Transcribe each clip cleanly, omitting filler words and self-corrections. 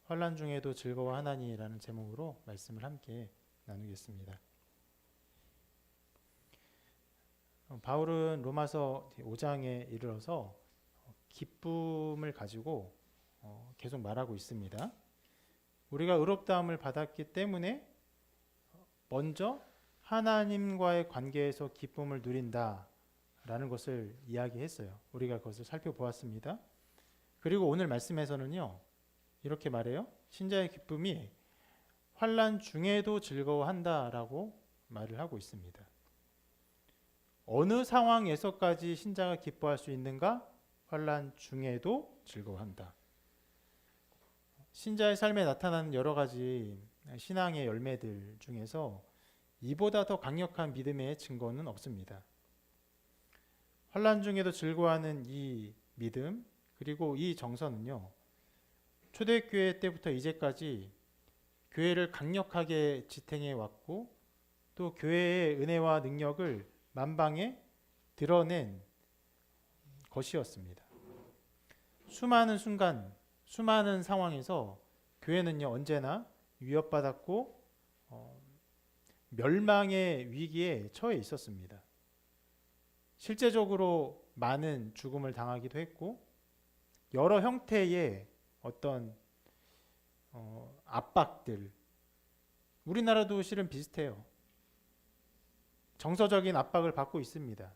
환난 중에도 즐거워하나니라는 제목으로 말씀을 함께 나누겠습니다. 바울은 로마서 5장에 이르러서 기쁨을 가지고 계속 말하고 있습니다. 우리가 의롭다함을 받았기 때문에 먼저 하나님과의 관계에서 기쁨을 누린다라는 것을 이야기했어요. 우리가 그것을 살펴보았습니다. 그리고 오늘 말씀에서는요, 이렇게 말해요. 신자의 기쁨이 환난 중에도 즐거워한다라고 말을 하고 있습니다. 어느 상황에서까지 신자가 기뻐할 수 있는가? 환난 중에도 즐거워한다. 신자의 삶에 나타나는 여러 가지 신앙의 열매들 중에서 이보다 더 강력한 믿음의 증거는 없습니다. 환난 중에도 즐거워하는 이 믿음, 그리고 이 정서는요, 초대교회 때부터 이제까지 교회를 강력하게 지탱해 왔고, 또 교회의 은혜와 능력을 만방에 드러낸 것이었습니다. 수많은 순간, 수많은 상황에서 교회는요, 언제나 위협받았고 멸망의 위기에 처해 있었습니다. 실제적으로 많은 죽음을 당하기도 했고, 여러 형태의 어떤 압박들, 우리나라도 실은 비슷해요. 정서적인 압박을 받고 있습니다.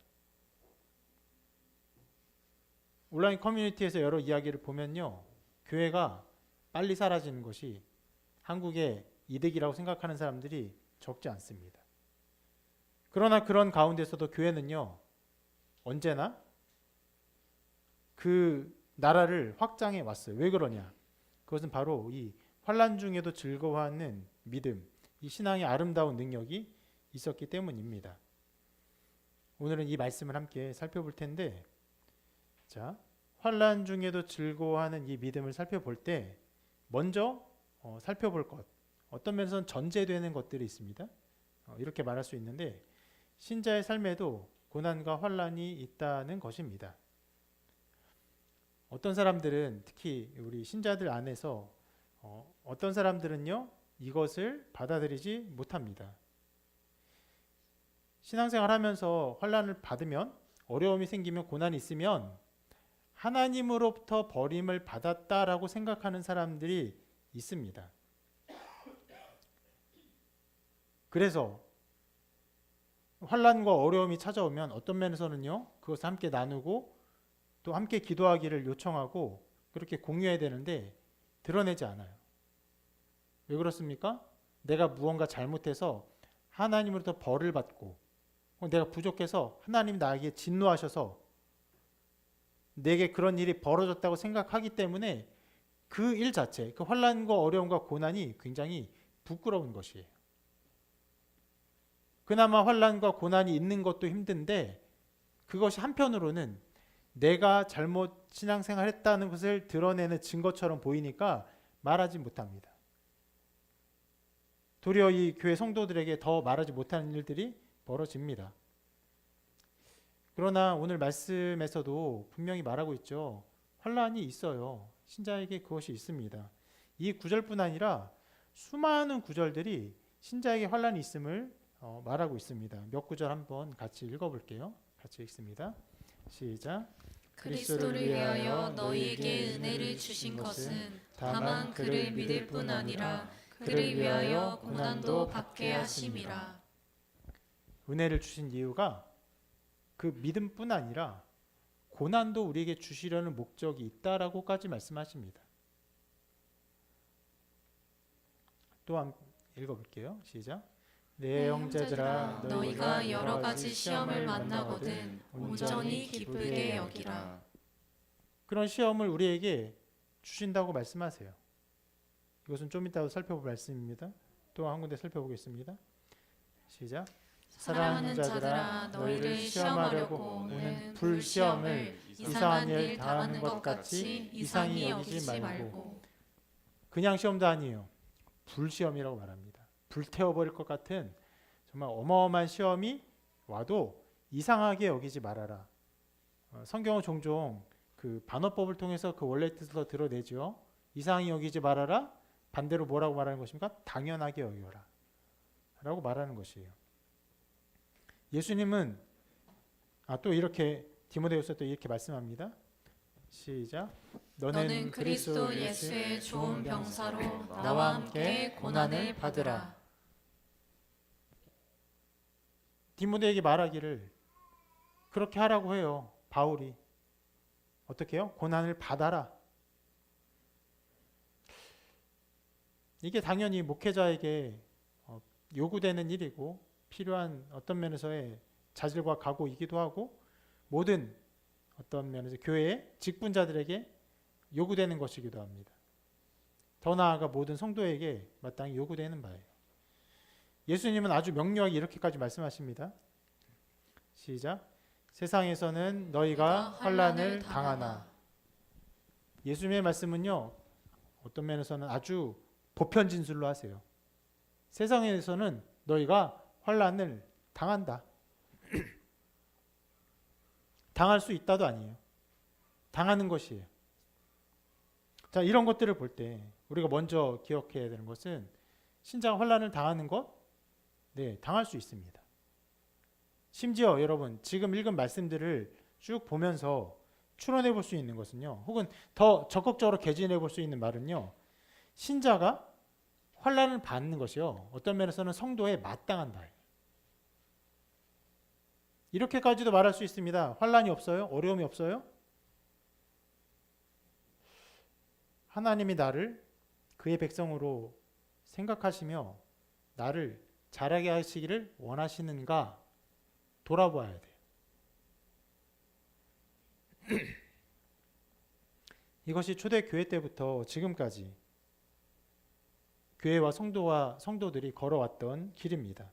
온라인 커뮤니티에서 여러 이야기를 보면요, 교회가 빨리 사라지는 것이 한국의 이득이라고 생각하는 사람들이 적지 않습니다. 그러나 그런 가운데서도 교회는요, 언제나 그 나라를 확장해 왔어요. 왜 그러냐? 그것은 바로 이 환난 중에도 즐거워하는 믿음, 이 신앙의 아름다운 능력이 있었기 때문입니다. 오늘은 이 말씀을 함께 살펴볼 텐데, 자, 환난 중에도 즐거워하는 이 믿음을 살펴볼 때 먼저 살펴볼 것, 어떤 면에서는 전제되는 것들이 있습니다. 이렇게 말할 수 있는데, 신자의 삶에도 고난과 환난이 있다는 것입니다. 어떤 사람들은, 특히 우리 신자들 안에서 어떤 사람들은요, 이것을 받아들이지 못합니다. 신앙생활 하면서 환난을 받으면, 어려움이 생기면, 고난이 있으면 하나님으로부터 버림을 받았다라고 생각하는 사람들이 있습니다. 그래서 환난과 어려움이 찾아오면 어떤 면에서는요, 그것을 함께 나누고 또 함께 기도하기를 요청하고 그렇게 공유해야 되는데 드러내지 않아요. 왜 그렇습니까? 내가 무언가 잘못해서 하나님으로부터 벌을 받고, 내가 부족해서 하나님 나에게 진노하셔서 내게 그런 일이 벌어졌다고 생각하기 때문에 그 일 자체, 그 환난과 어려움과 고난이 굉장히 부끄러운 것이에요. 그나마 환난과 고난이 있는 것도 힘든데, 그것이 한편으로는 내가 잘못 신앙생활했다는 것을 드러내는 증거처럼 보이니까 말하지 못합니다. 도리어 이 교회 성도들에게 더 말하지 못하는 일들이 벌어집니다. 그러나 오늘 말씀에서도 분명히 말하고 있죠. 환난이 있어요. 신자에게 그것이 있습니다. 이 구절뿐 아니라 수많은 구절들이 신자에게 환난이 있음을 말하고 있습니다. 몇 구절 한번 같이 읽어볼게요. 같이 읽습니다. 시작. 그리스도를 위하여 너희에게 은혜를 주신 것은 다만 그를 믿을 뿐 아니라 그를 위하여 고난도 받게 하심이라. 은혜를 주신 이유가 그 믿음뿐 아니라 고난도 우리에게 주시려는 목적이 있다라고까지 말씀하십니다. 또한 읽어볼게요. 시작. 내 형제들아, 너희가 여러 가지 시험을 만나거든 온전히 기쁘게 여기라. 그런 시험을 우리에게 주신다고 말씀하세요. 이것은 좀 이따 살펴볼 말씀입니다. 또 한 군데 살펴보겠습니다. 시작. 사랑하는 자들아, 너희를 시험하려고 오는 불시험을 이상한 일 당하는 것 같이 이상히 여기지 말고. 그냥 시험도 아니에요. 불시험이라고 말합니다. 불태워버릴 것 같은 정말 어마어마한 시험이 와도 이상하게 여기지 말아라. 성경은 종종 그 반어법을 통해서 그 원래 뜻을 드러내죠. 이상히 여기지 말아라. 반대로 뭐라고 말하는 것입니까? 당연하게 여겨라 라고 말하는 것이에요. 예수님은 또 이렇게 디모데후서 또 이렇게 말씀합니다. 시작. 너는 그리스도 예수의 좋은 병사로 나와 함께 고난을 받으라. 디모데에게 말하기를 그렇게 하라고 해요. 바울이 어떻게 해요? 고난을 받아라. 이게 당연히 목회자에게 요구되는 일이고 필요한 어떤 면에서의 자질과 각오이기도 하고 모든 어떤 면에서 교회의 직분자들에게 요구되는 것이기도 합니다. 더 나아가 모든 성도에게 마땅히 요구되는 바예요. 예수님은 아주 명료하게 이렇게까지 말씀하십니다. 시작. 세상에서는 너희가 환난을 당하나. 예수님의 말씀은요, 어떤 면에서는 아주 보편진술로 하세요. 세상에서는 너희가 환난을 당한다. 당할 수 있다도 아니에요. 당하는 것이에요. 자, 이런 것들을 볼 때 우리가 먼저 기억해야 되는 것은 신자가 환난을 당하는 것, 네, 당할 수 있습니다. 심지어 여러분 지금 읽은 말씀들을 쭉 보면서 추론해 볼 수 있는 것은요, 혹은 더 적극적으로 개진해 볼 수 있는 말은요, 신자가 환난을 받는 것이요, 어떤 면에서는 성도에 마땅한 바예요. 이렇게까지도 말할 수 있습니다. 환난이 없어요? 어려움이 없어요? 하나님이 나를 그의 백성으로 생각하시며 나를 자라게 하시기를 원하시는가 돌아봐야 돼요. 이것이 초대교회 때부터 지금까지 교회와 성도들이 걸어왔던 길입니다.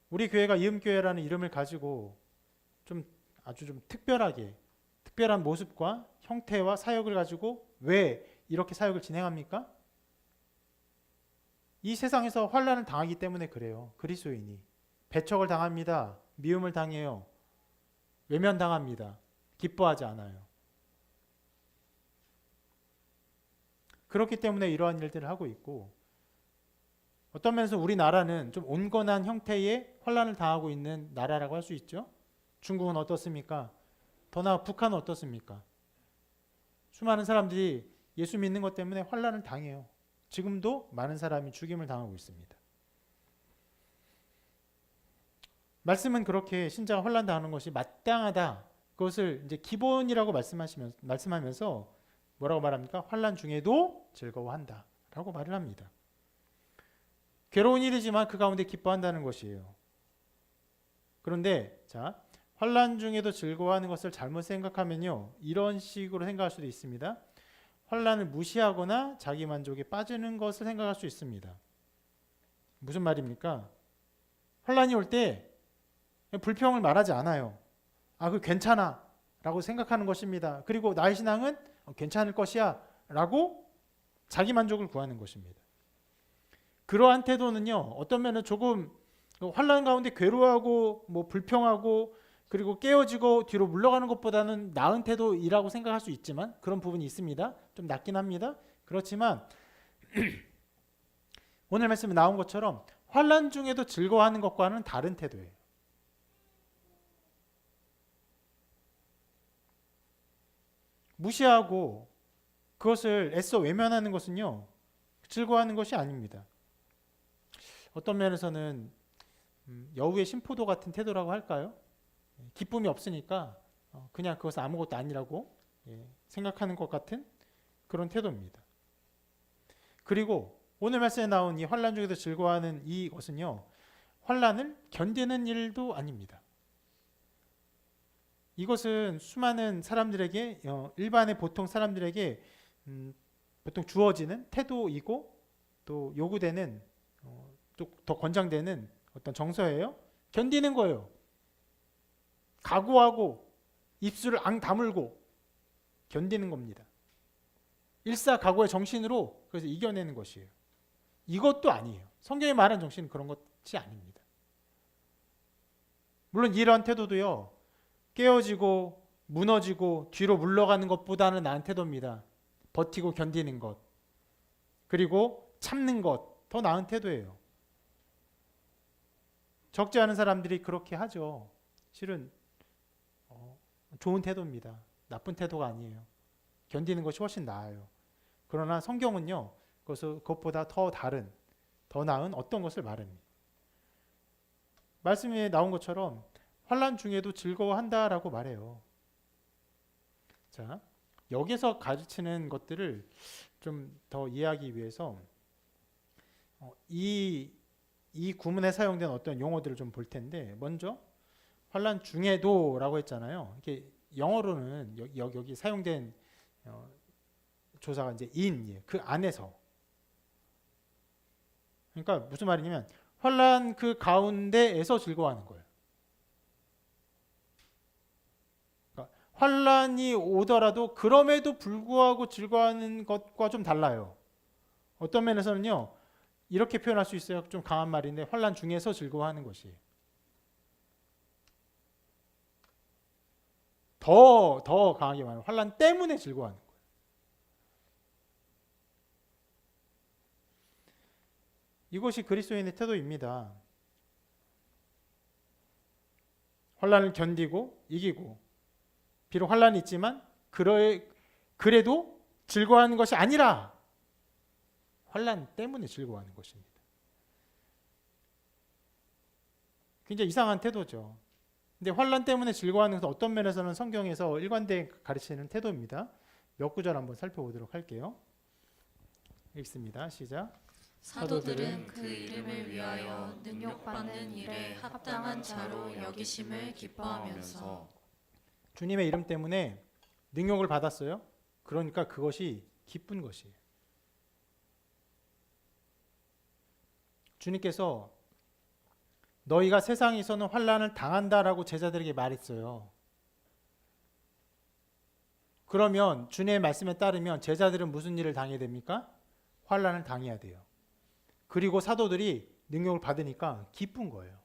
우리 교회가 이음교회라는 이름을 가지고 아주 좀 특별한 모습과 형태와 사역을 가지고 왜 이렇게 사역을 진행합니까? 이 세상에서 환난을 당하기 때문에 그래요. 그리스도인이 배척을 당합니다. 미움을 당해요. 외면당합니다. 기뻐하지 않아요. 그렇기 때문에 이러한 일들을 하고 있고, 어떤 면에서 우리나라는 좀 온건한 형태의 환난을 당하고 있는 나라라고 할 수 있죠. 중국은 어떻습니까? 더 나아 북한은 어떻습니까? 수많은 사람들이 예수 믿는 것 때문에 환난을 당해요. 지금도 많은 사람이 죽임을 당하고 있습니다. 말씀은 그렇게 신자가 환난 당하는 것이 마땅하다. 그것을 이제 기본이라고 말씀하면서 뭐라고 말합니까? 환난 중에도 즐거워한다라고 말을 합니다. 괴로운 일이지만 그 가운데 기뻐한다는 것이에요. 그런데 자, 환난 중에도 즐거워하는 것을 잘못 생각하면요, 이런 식으로 생각할 수도 있습니다. 환난을 무시하거나 자기 만족에 빠지는 것을 생각할 수 있습니다. 무슨 말입니까? 환난이 올 때 불평을 말하지 않아요. 그 괜찮아 라고 생각하는 것입니다. 그리고 나의 신앙은 괜찮을 것이야 라고 자기 만족을 구하는 것입니다. 그러한 태도는요, 어떤 면은 조금 환난 가운데 괴로워하고 불평하고 그리고 깨어지고 뒤로 물러가는 것보다는 나은 태도이라고 생각할 수 있지만, 그런 부분이 있습니다. 좀 낮긴 합니다. 그렇지만 오늘 말씀에 나온 것처럼 환난 중에도 즐거워하는 것과는 다른 태도예요. 무시하고 그것을 애써 외면하는 것은요, 즐거워하는 것이 아닙니다. 어떤 면에서는 여우의 심포도 같은 태도라고 할까요? 기쁨이 없으니까 그냥 그것은 아무것도 아니라고 생각하는 것 같은 그런 태도입니다. 그리고 오늘 말씀에 나온 이 환난 중에도 즐거워하는 이것은요, 환난을 견디는 일도 아닙니다. 이것은 수많은 사람들에게, 일반의 보통 사람들에게 보통 주어지는 태도이고 또 요구되는, 또 더 권장되는 어떤 정서예요. 견디는 거예요. 각오하고 입술을 앙 다물고 견디는 겁니다. 일사각오의 정신으로 그래서 이겨내는 것이에요. 이것도 아니에요. 성경이 말하는 정신은 그런 것이 아닙니다. 물론 이러한 태도도요, 깨어지고 무너지고 뒤로 물러가는 것보다는 나은 태도입니다. 버티고 견디는 것, 그리고 참는 것, 더 나은 태도예요. 적지 않은 사람들이 그렇게 하죠. 실은 좋은 태도입니다. 나쁜 태도가 아니에요. 견디는 것이 훨씬 나아요. 그러나 성경은요, 그것보다 더 다른, 더 나은 어떤 것을 말합니다. 말씀에 나온 것처럼 환난 중에도 즐거워한다라고 말해요. 자, 여기서 가르치는 것들을 좀 더 이해하기 위해서 이 구문에 사용된 어떤 용어들을 좀 볼 텐데, 먼저 환난 중에도라고 했잖아요. 이게 영어로는 여기 사용된 조사가 이제 in, 그 안에서. 그러니까 무슨 말이냐면 환난 그 가운데에서 즐거워하는 거예요. 그러니까 환난이 오더라도 그럼에도 불구하고 즐거워하는 것과 좀 달라요. 어떤 면에서는요, 이렇게 표현할 수 있어요. 좀 강한 말인데, 환난 중에서 즐거워하는 것이 더 강하게 말하면 환난 때문에 즐거워하는 거예요. 이것이 그리스도인의 태도입니다. 환난을 견디고 이기고, 비록 환난이 있지만 그래도 즐거워하는 것이 아니라 환난 때문에 즐거워하는 것입니다. 굉장히 이상한 태도죠. 근데 환난 때문에 즐거워하는 것은 어떤 면에서는 성경에서 일관되게 가르치는 태도입니다. 몇 구절 한번 살펴보도록 할게요. 읽습니다. 시작. 사도들은 그 이름을 위하여 능욕받는 일에 합당한 자로 여기심을 기뻐하면서. 주님의 이름 때문에 능욕을 받았어요. 그러니까 그것이 기쁜 것이에요. 주님께서 너희가 세상에서는 환난을 당한다라고 제자들에게 말했어요. 그러면 주님의 말씀에 따르면 제자들은 무슨 일을 당해야 됩니까? 환난을 당해야 돼요. 그리고 사도들이 능력을 받으니까 기쁜 거예요.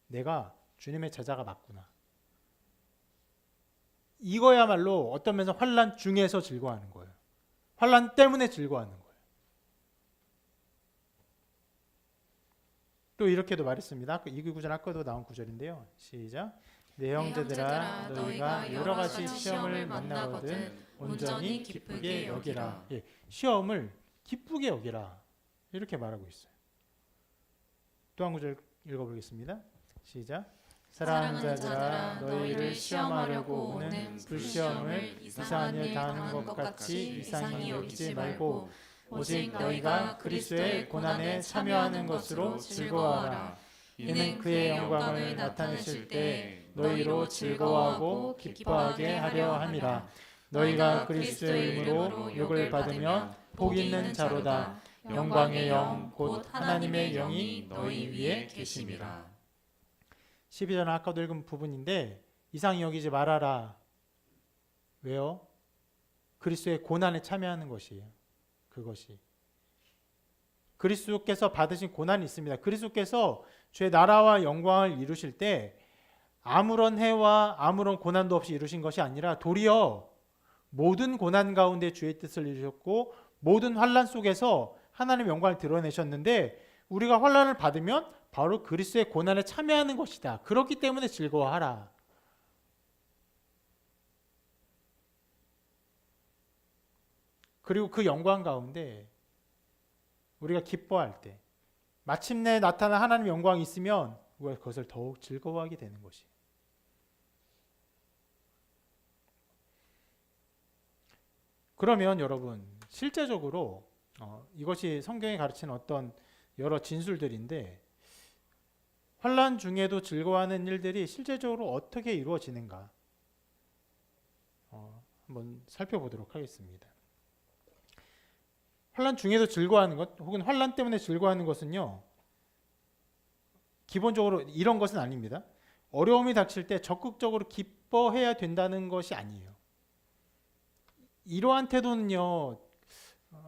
내가 주님의 제자가 맞구나. 이거야말로 어떤 면에서 환난 중에서 즐거워하는 거예요. 환난 때문에 즐거워하는 거예요. 또 이렇게도 말했습니다. 이 구절 아까도 나온 구절인데요. 시작. 내 형제들아 너희가 여러 가지 시험을 만나거든 온전히 기쁘게 여기라. 예, 시험을 기쁘게 여기라. 이렇게 말하고 있어요. 또 한 구절 읽어보겠습니다. 시작. 사랑하는 자들아 너희를 시험하려고 오는 불시험을 이상한 일 당하는 것 같이 이상히 여기지 말고 오직 너희가 그리스도의 고난에 참여하는 것으로 즐거워하라. 이는 그의 영광을 나타내실 때 너희로 즐거워하고 기뻐하게 하려 함이라. 너희가 그리스도의 이름으로 욕을 받으면 복 있는 자로다. 영광의 영 곧 하나님의 영이 너희 위에 계심이라. 12절 아까도 읽은 부분인데 이상히 여기지 말아라. 왜요? 그리스도의 고난에 참여하는 것이에요. 그것이 그리스도께서 받으신 고난이 있습니다. 그리스도께서 주의 나라와 영광을 이루실 때 아무런 해와 아무런 고난도 없이 이루신 것이 아니라 도리어 모든 고난 가운데 주의 뜻을 이루셨고 모든 환난 속에서 하나님의 영광을 드러내셨는데 우리가 환난을 받으면 바로 그리스도의 고난에 참여하는 것이다. 그렇기 때문에 즐거워하라. 그리고 그 영광 가운데 우리가 기뻐할 때 마침내 나타난 하나님의 영광이 있으면 우리가 그것을 더욱 즐거워하게 되는 것이에요. 그러면 여러분 실제적으로 이것이 성경이 가르치는 어떤 여러 진술들인데 환난 중에도 즐거워하는 일들이 실제적으로 어떻게 이루어지는가 한번 살펴보도록 하겠습니다. 환난 중에도 즐거워하는 것 혹은 환난 때문에 즐거워하는 것은요 기본적으로 이런 것은 아닙니다. 어려움이 닥칠 때 적극적으로 기뻐해야 된다는 것이 아니에요. 이러한 태도는요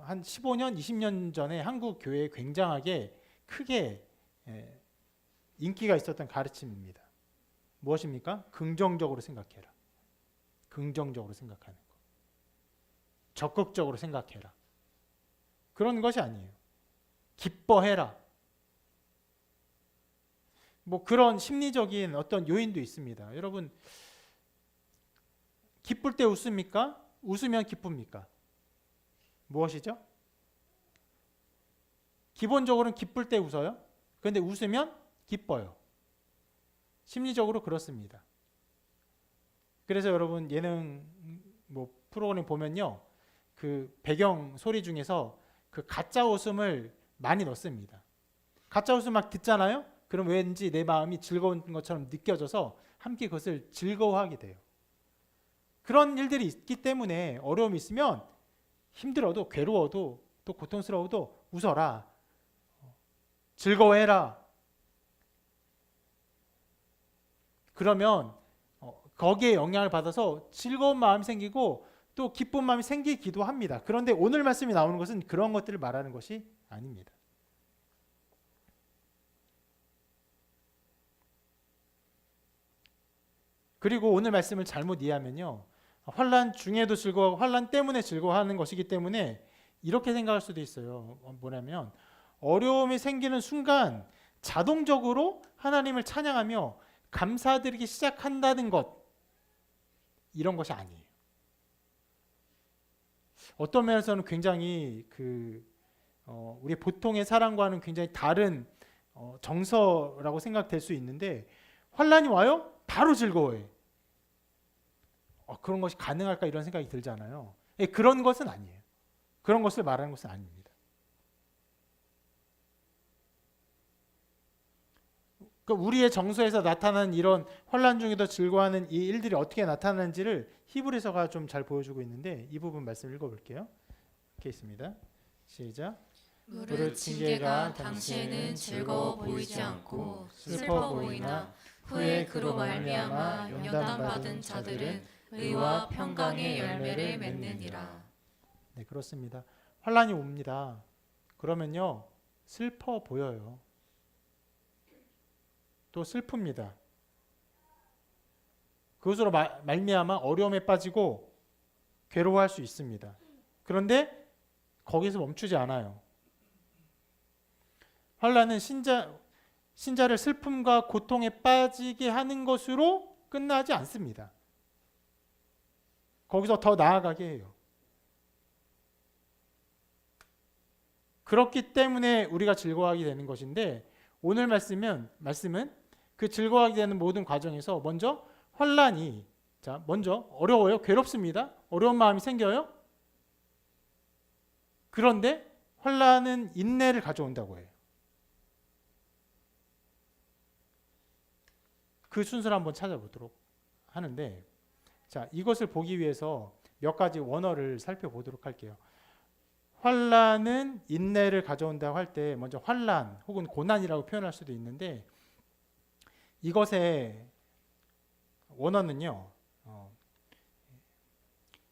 한 15년, 20년 전에 한국 교회에 굉장하게 크게 인기가 있었던 가르침입니다. 무엇입니까? 긍정적으로 생각해라. 긍정적으로 생각하는 거. 적극적으로 생각해라. 그런 것이 아니에요. 기뻐해라. 뭐 그런 심리적인 어떤 요인도 있습니다. 여러분, 기쁠 때 웃습니까? 웃으면 기쁩니까? 무엇이죠? 기본적으로는 기쁠 때 웃어요. 그런데 웃으면 기뻐요. 심리적으로 그렇습니다. 그래서 여러분 예능 뭐 프로그램 보면요, 그 배경 소리 중에서 그 가짜 웃음을 많이 넣습니다. 가짜 웃음 막 듣잖아요. 그럼 왠지 내 마음이 즐거운 것처럼 느껴져서 함께 그것을 즐거워하게 돼요. 그런 일들이 있기 때문에 어려움이 있으면 힘들어도 괴로워도 또 고통스러워도 웃어라. 즐거워해라. 그러면 거기에 영향을 받아서 즐거운 마음이 생기고 또 기쁜 마음이 생기기도 합니다. 그런데 오늘 말씀이 나오는 것은 그런 것들을 말하는 것이 아닙니다. 그리고 오늘 말씀을 잘못 이해하면요, 환난 중에도 즐거워하고 환난 때문에 즐거워하는 것이기 때문에 이렇게 생각할 수도 있어요. 뭐냐면 어려움이 생기는 순간 자동적으로 하나님을 찬양하며 감사드리기 시작한다는 것, 이런 것이 아니에요. 어떤 면에서는 굉장히 우리 보통의 사람과는 굉장히 다른 정서라고 생각될 수 있는데, 환난이 와요? 바로 즐거워해. 그런 것이 가능할까 이런 생각이 들잖아요. 그런 것은 아니에요. 그런 것을 말하는 것은 아닙니다. 우리의 정서에서 나타나는 이런 환난 중에도 즐거워하는 이 일들이 어떻게 나타나는지를 히브리서가 좀 잘 보여주고 있는데, 이 부분 말씀 읽어볼게요. 이렇게 있습니다. 시작. 무릇 징계가 당시에는 즐거워 보이지 않고 슬퍼 보이나 후에 그로 말미암아 연단받은 자들은 의와 평강의 열매를 맺느니라. 네, 그렇습니다. 환난이 옵니다. 그러면요, 슬퍼 보여요. 또 슬픕니다. 그것으로 말미암아 어려움에 빠지고 괴로워할 수 있습니다. 그런데 거기서 멈추지 않아요. 환난은 신자를 슬픔과 고통에 빠지게 하는 것으로 끝나지 않습니다. 거기서 더 나아가게 해요. 그렇기 때문에 우리가 즐거워하게 되는 것인데, 오늘 말씀은 그 즐거워하게 되는 모든 과정에서 먼저 환난이, 먼저 어려워요. 괴롭습니다. 어려운 마음이 생겨요. 그런데 환난은 인내를 가져온다고 해요. 그 순서를 한번 찾아보도록 하는데, 이것을 보기 위해서 몇 가지 원어를 살펴보도록 할게요. 환난은 인내를 가져온다고 할 때 먼저 환난 혹은 고난이라고 표현할 수도 있는데, 이것의 원어는요,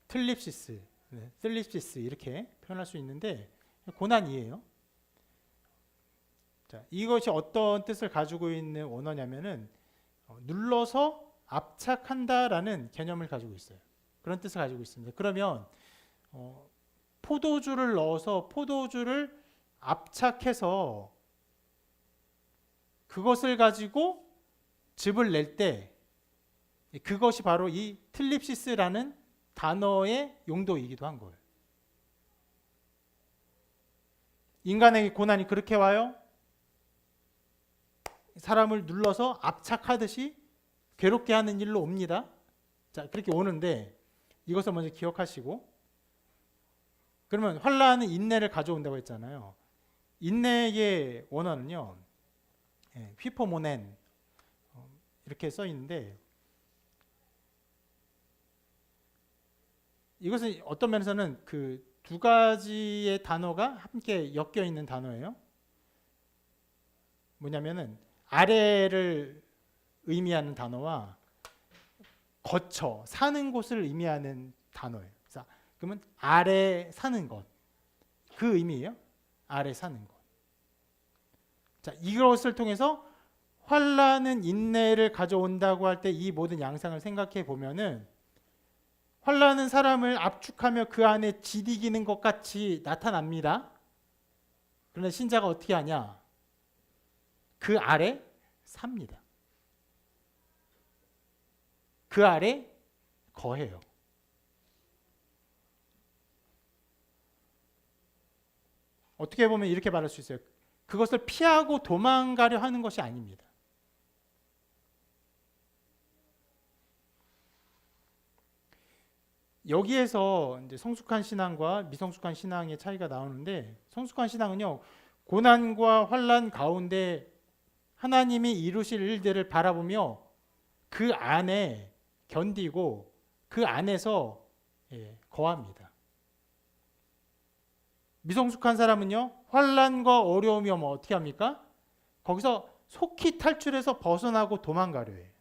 틀립시스 이렇게 표현할 수 있는데 고난이에요. 이것이 어떤 뜻을 가지고 있는 원어냐면은 눌러서 압착한다라는 개념을 가지고 있어요. 그런 뜻을 가지고 있습니다. 그러면 포도주를 넣어서 포도주를 압착해서 그것을 가지고 즙을 낼 때, 그것이 바로 이 틀립시스라는 단어의 용도이기도 한 거예요. 인간에게 고난이 그렇게 와요. 사람을 눌러서 압착하듯이 괴롭게 하는 일로 옵니다. 그렇게 오는데 이것을 먼저 기억하시고, 그러면 환난은 인내를 가져온다고 했잖아요. 인내의 원어는요, 휘포모넨 이렇게 써 있는데, 이것은 어떤 면에서는 그 두 가지의 단어가 함께 엮여 있는 단어예요. 뭐냐면은 아래를 의미하는 단어와 거쳐 사는 곳을 의미하는 단어예요. 그러면 아래 사는 것, 그 의미예요. 아래 사는 것. 이것을 통해서 환난은 인내를 가져온다고 할 때 이 모든 양상을 생각해 보면은 환난은 사람을 압축하며 그 안에 지디기는 것 같이 나타납니다. 그러나 신자가 어떻게 하냐? 그 아래 삽니다. 그 아래 거해요. 어떻게 보면 이렇게 말할 수 있어요. 그것을 피하고 도망가려 하는 것이 아닙니다. 여기에서 이제 성숙한 신앙과 미성숙한 신앙의 차이가 나오는데, 성숙한 신앙은요, 고난과 환난 가운데 하나님이 이루실 일들을 바라보며 그 안에 견디고 그 안에서 거합니다. 미성숙한 사람은요, 환난과 어려움이 오면 어떻게 합니까? 거기서 속히 탈출해서 벗어나고 도망가려 해요.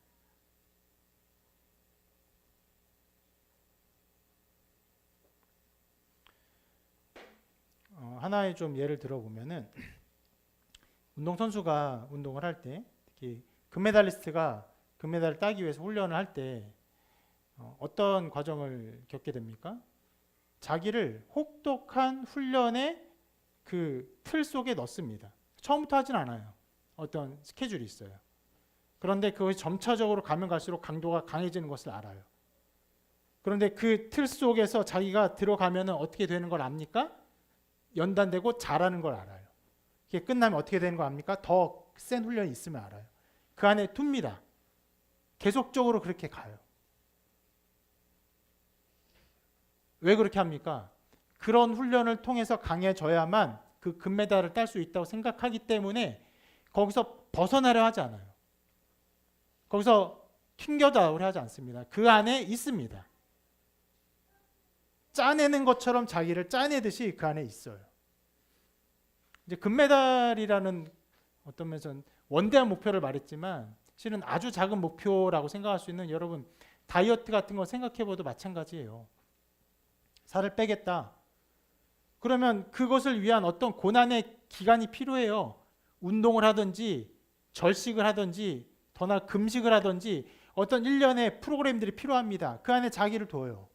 하나의 좀 예를 들어보면은, 운동선수가 운동을 할 때, 특히 금메달리스트가 금메달을 따기 위해서 훈련을 할 때 어떤 과정을 겪게 됩니까? 자기를 혹독한 훈련의 그 틀 속에 넣습니다. 처음부터 하진 않아요. 어떤 스케줄이 있어요. 그런데 그것이 점차적으로 가면 갈수록 강도가 강해지는 것을 알아요. 그런데 그 틀 속에서 자기가 들어가면 어떻게 되는 걸 압니까? 연단되고 잘하는 걸 알아요. 이게 끝나면 어떻게 되는 거 압니까? 더 센 훈련이 있으면 알아요. 그 안에 둡니다. 계속적으로 그렇게 가요. 왜 그렇게 합니까? 그런 훈련을 통해서 강해져야만 그 금메달을 딸 수 있다고 생각하기 때문에 거기서 벗어나려 하지 않아요. 거기서 튕겨나오려 하지 않습니다. 그 안에 있습니다. 짜내는 것처럼 자기를 짜내듯이 그 안에 있어요. 이제 금메달이라는 어떤 면에서는 원대한 목표를 말했지만 실은 아주 작은 목표라고 생각할 수 있는, 여러분 다이어트 같은 거 생각해봐도 마찬가지예요. 살을 빼겠다. 그러면 그것을 위한 어떤 고난의 기간이 필요해요. 운동을 하든지 절식을 하든지 더 나아 금식을 하든지 어떤 일련의 프로그램들이 필요합니다. 그 안에 자기를 둬요.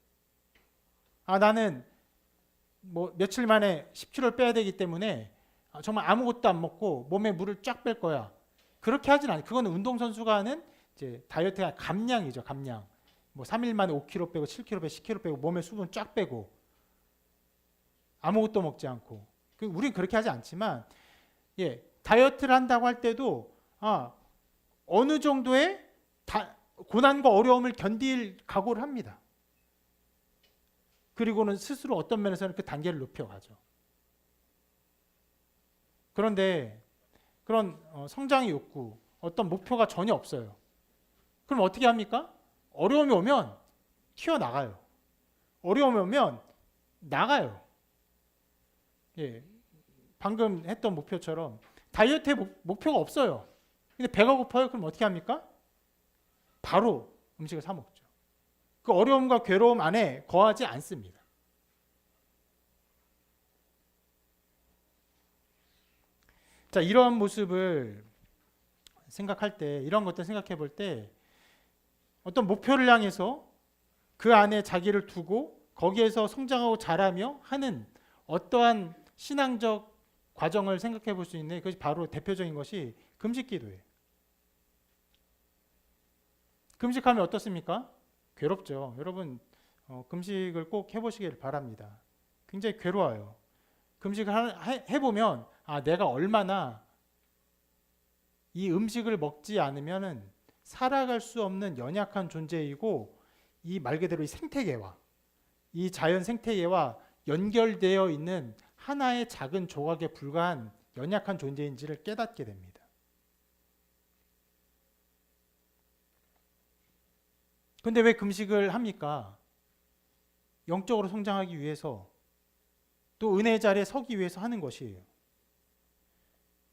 나는 뭐 며칠 만에 10kg를 빼야 되기 때문에 정말 아무것도 안 먹고 몸에 물을 쫙 뺄 거야. 그렇게 하진 않아요. 그거는 운동선수가 하는 이제 다이어트가 감량이죠. 감량. 뭐 3일 만에 5kg 빼고 7kg 빼고 10kg 빼고 몸에 수분 쫙 빼고 아무것도 먹지 않고. 우린 그렇게 하지 않지만, 다이어트를 한다고 할 때도 어느 정도의 고난과 어려움을 견딜 각오를 합니다. 그리고는 스스로 어떤 면에서는 그 단계를 높여가죠. 그런데 그런 성장의 욕구, 어떤 목표가 전혀 없어요. 그럼 어떻게 합니까? 어려움이 오면 튀어나가요. 어려움이 오면 나가요. 방금 했던 목표처럼 다이어트에 목표가 없어요. 근데 배가 고파요. 그럼 어떻게 합니까? 바로 음식을 사 먹죠. 그 어려움과 괴로움 안에 거하지 않습니다. 자, 이러한 모습을 생각할 때, 이런 것들 생각해 볼 때, 어떤 목표를 향해서 그 안에 자기를 두고 거기에서 성장하고 자라며 하는 어떠한 신앙적 과정을 생각해 볼 수 있는, 그것이 바로 대표적인 것이 금식기도예요. 금식하면 어떻습니까? 괴롭죠. 여러분 금식을 꼭 해보시길 바랍니다. 굉장히 괴로워요. 금식을 해보면 내가 얼마나 이 음식을 먹지 않으면 살아갈 수 없는 연약한 존재이고, 이 말 그대로 이 생태계와 이 자연 생태계와 연결되어 있는 하나의 작은 조각에 불과한 연약한 존재인지를 깨닫게 됩니다. 근데 왜 금식을 합니까? 영적으로 성장하기 위해서, 또 은혜의 자리에 서기 위해서 하는 것이에요.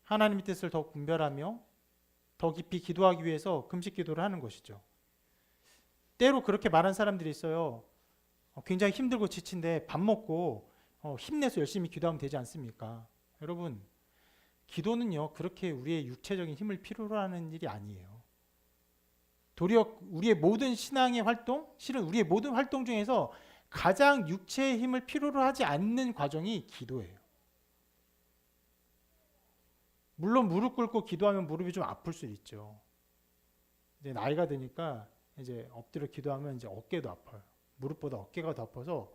하나님의 뜻을 더 분별하며 더 깊이 기도하기 위해서 금식 기도를 하는 것이죠. 때로 그렇게 말하는 사람들이 있어요. 굉장히 힘들고 지친데 밥 먹고 힘내서 열심히 기도하면 되지 않습니까? 여러분, 기도는요 그렇게 우리의 육체적인 힘을 필요로 하는 일이 아니에요. 도리어 우리의 모든 신앙의 활동, 실은 우리의 모든 활동 중에서 가장 육체의 힘을 필요로 하지 않는 과정이 기도예요. 물론 무릎 꿇고 기도하면 무릎이 좀 아플 수 있죠. 이제 나이가 드니까 이제 엎드려 기도하면 이제 어깨도 아파요. 무릎보다 어깨가 더 아파서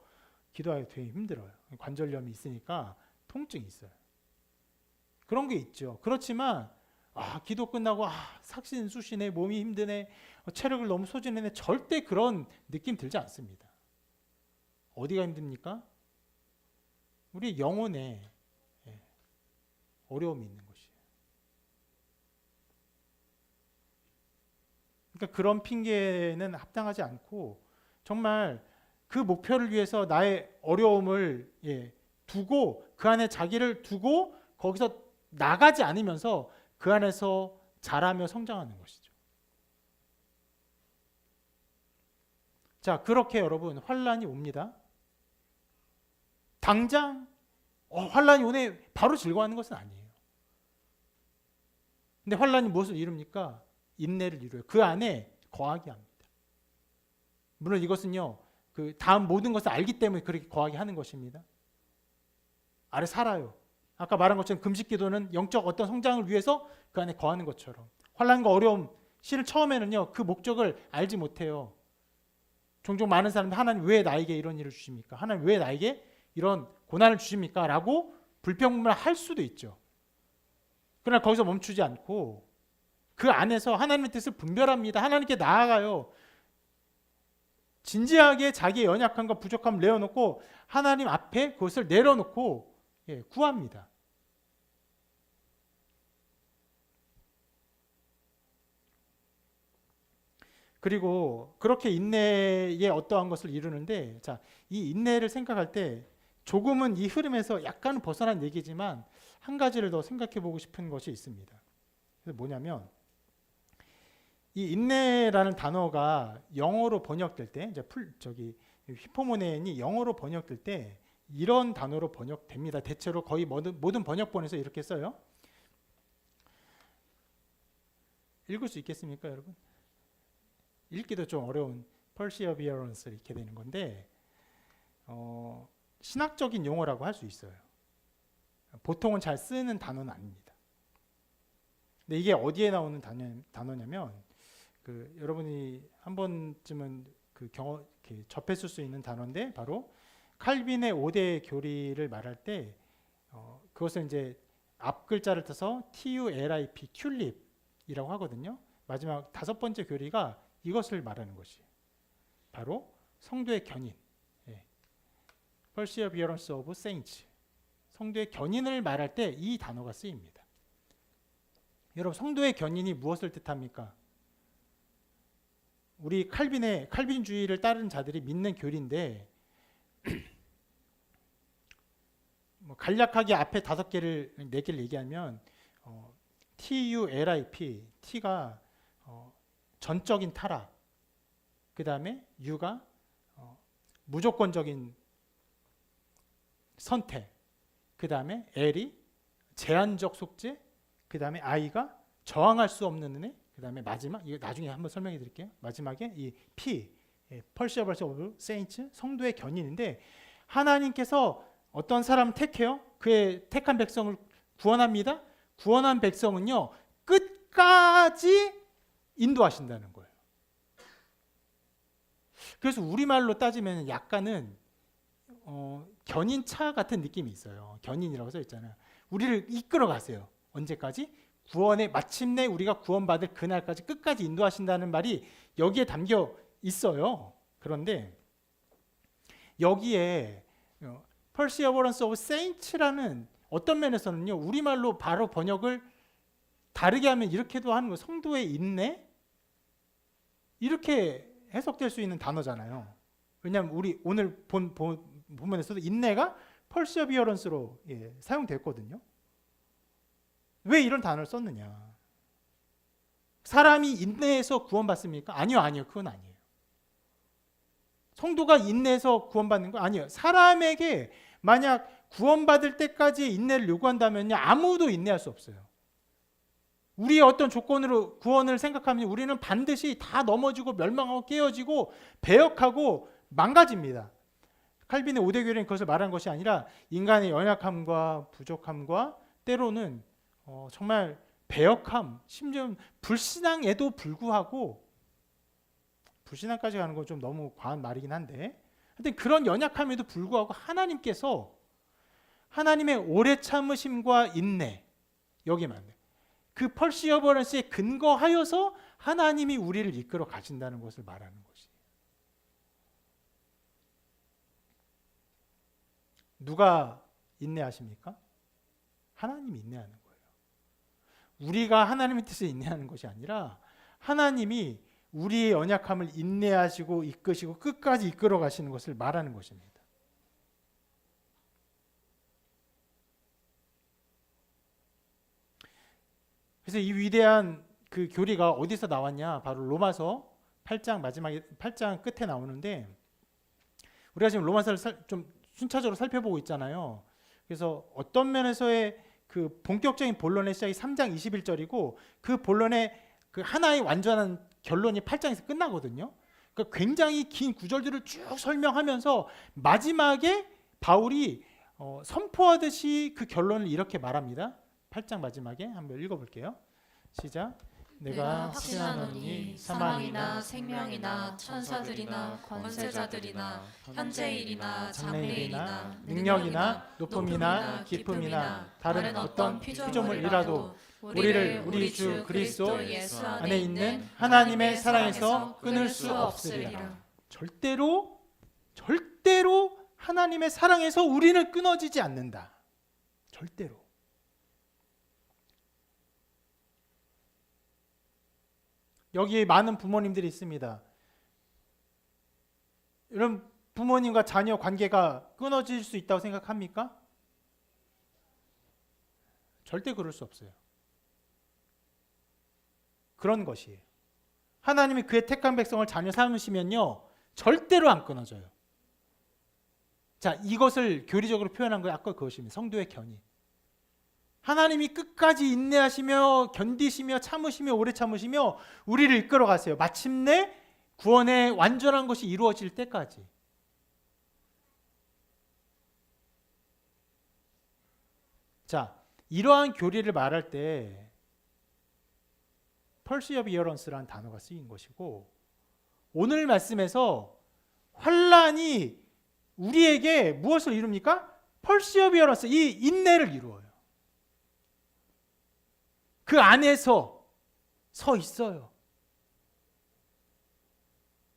기도하기 되게 힘들어요. 관절염이 있으니까 통증이 있어요. 그런 게 있죠. 그렇지만 기도 끝나고 삭신수시네, 몸이 힘드네, 체력을 너무 소진해네, 절대 그런 느낌 들지 않습니다. 어디가 힘듭니까? 우리 영혼에 어려움이 있는 것이에요. 그러니까 그런 핑계는 합당하지 않고 정말 그 목표를 위해서 나의 어려움을 두고 그 안에 자기를 두고 거기서 나가지 않으면서 그 안에서 자라며 성장하는 것이죠. 자, 그렇게 여러분 환란이 옵니다. 당장 환란이 오네 바로 즐거워하는 것은 아니에요. 근데 환란이 무엇을 이룹니까? 인내를 이루어요. 그 안에 거하게 합니다. 물론 이것은요, 그 다음 모든 것을 알기 때문에 그렇게 거하게 하는 것입니다. 아래 살아요. 아까 말한 것처럼 금식기도는 영적 어떤 성장을 위해서 그 안에 거하는 것처럼 환난과 어려움, 실은 처음에는요 그 목적을 알지 못해요. 종종 많은 사람들 하나님 왜 나에게 이런 일을 주십니까? 하나님 왜 나에게 이런 고난을 주십니까? 라고 불평불만을 할 수도 있죠. 그러나 거기서 멈추지 않고 그 안에서 하나님의 뜻을 분별합니다. 하나님께 나아가요. 진지하게 자기의 연약함과 부족함을 내어놓고 하나님 앞에 그것을 내려놓고 구합니다. 그리고 그렇게 인내의 어떠한 것을 이루는데, 자, 이 인내를 생각할 때 조금은 이 흐름에서 약간은 벗어난 얘기지만 한 가지를 더 생각해 보고 싶은 것이 있습니다. 그래서 뭐냐면 이 인내라는 단어가 영어로 번역될 때, 이제 휘포모네인이 영어로 번역될 때 이런 단어로 번역됩니다. 대체로 거의 모든 번역본에서 이렇게 써요. 읽을 수 있겠습니까, 여러분? 읽기도 좀 어려운 perseverance 이렇게 되는 건데 신학적인 용어라고 할 수 있어요. 보통은 잘 쓰는 단어는 아닙니다. 근데 이게 어디에 나오는 단어냐면 여러분이 한 번쯤은 접했을 수 있는 단어인데 바로 칼빈의 5대 교리를 말할 때 그것을 이제 앞 글자를 떠서 TULIP, 튤립이라고 하거든요. 마지막 5번째 교리가 이것을 말하는 것이에요. 바로 성도의 견인, Perseverance of Saints, 성도의 견인을 말할 때 이 단어가 쓰입니다. 여러분, 성도의 견인이 무엇을 뜻합니까? 우리 칼빈주의를 따르는 자들이 믿는 교리인데 간략하게 앞에 5개를 4개를 얘기하면 TULIP, T가 전적인 타락, 그 다음에 U가 무조건적인 선택, 그 다음에 L이 제한적 속죄, 그 다음에 I가 저항할 수 없는 은혜, 그 다음에 마지막, 이거 나중에 한번 설명해 드릴게요. 마지막에 이 P, Perseverance of Saints, 성도의 견인인데 하나님께서 어떤 사람을 택해요? 그의 택한 백성을 구원합니다. 구원한 백성은요 끝까지 인도하신다는 거예요. 그래서 우리말로 따지면 약간은 견인차 같은 느낌이 있어요. 견인이라고 써 있잖아요. 우리를 이끌어 가세요. 언제까지? 구원에 마침내 우리가 구원받을 그날까지 끝까지 인도하신다는 말이 여기에 담겨 있어요. 그런데 여기에 Perseverance of Saints라는 어떤 면에서는요 우리말로 바로 번역을 다르게 하면 이렇게도 하는 거예요. 성도의 인내? 이렇게 해석될 수 있는 단어잖아요. 왜냐하면 우리 오늘 본문에서도 인내가 perseverance로 사용됐거든요. 왜 이런 단어를 썼느냐? 사람이 인내해서 구원받습니까? 아니요. 그건 아니에요. 성도가 인내해서 구원받는 거 아니에요. 사람에게 만약 구원받을 때까지의 인내를 요구한다면요 아무도 인내할 수 없어요. 우리의 어떤 조건으로 구원을 생각하면 우리는 반드시 다 넘어지고 멸망하고 깨어지고 배역하고 망가집니다. 칼빈의 5대 교리는 그것을 말한 것이 아니라 인간의 연약함과 부족함과 때로는 정말 배역함, 심지어 불신앙에도 불구하고, 불신앙까지 가는 건 좀 너무 과한 말이긴 한데, 하여튼 그런 연약함에도 불구하고 하나님께서 하나님의 오래 참으심과 인내, 여기만 그 퍼시어버런스에 근거하여서 하나님이 우리를 이끌어 가신다는 것을 말하는 것이. 누가 인내하십니까? 하나님이 인내하는 거예요. 우리가 하나님의 뜻에 인내하는 것이 아니라 하나님이 우리의 연약함을 인내하시고 이끄시고 끝까지 이끌어 가시는 것을 말하는 것입니다. 그래서 이 위대한 그 교리가 어디서 나왔냐? 바로 로마서 8장 마지막에 8장 끝에 나오는데, 우리가 지금 로마서를 좀 순차적으로 살펴보고 있잖아요. 그래서 어떤 면에서의 그 본격적인 본론의 시작이 3장 21절이고 그 본론의 그 하나의 완전한 결론이 8장에서 끝나거든요. 그러니까 굉장히 긴 구절들을 쭉 설명하면서 마지막에 바울이 선포하듯이 그 결론을 이렇게 말합니다. 8장 마지막에 한번 읽어볼게요. 시작. 내가 확신하노니 사망이나 생명이나 천사들이나 권세자들이나 현재일이나 장래일이나 능력이나 높음이나 깊음이나 다른 어떤 피조물이라도 우리를 우리 주 그리스도 예수 안에 있는 하나님의 사랑에서 끊을 수 없으리라. 절대로 하나님의 사랑에서 우리는 끊어지지 않는다. 절대로. 여기 많은 부모님들이 있습니다. 여러분, 부모님과 자녀 관계가 끊어질 수 있다고 생각합니까? 절대 그럴 수 없어요. 그런 것이에요. 하나님이 그의 택한 백성을 자녀 삼으시면요, 절대로 안 끊어져요. 자, 이것을 교리적으로 표현한 거예요. 아까 그것입니다. 성도의 견이. 하나님이 끝까지 인내하시며 견디시며 참으시며 오래 참으시며 우리를 이끌어 가세요. 마침내 구원의 완전한 것이 이루어질 때까지. 자, 이러한 교리를 말할 때 perseverance라는 단어가 쓰인 것이고, 오늘 말씀에서 환난이 우리에게 무엇을 이룹니까? perseverance, 이 인내를 이루어요. 그 안에서 서 있어요.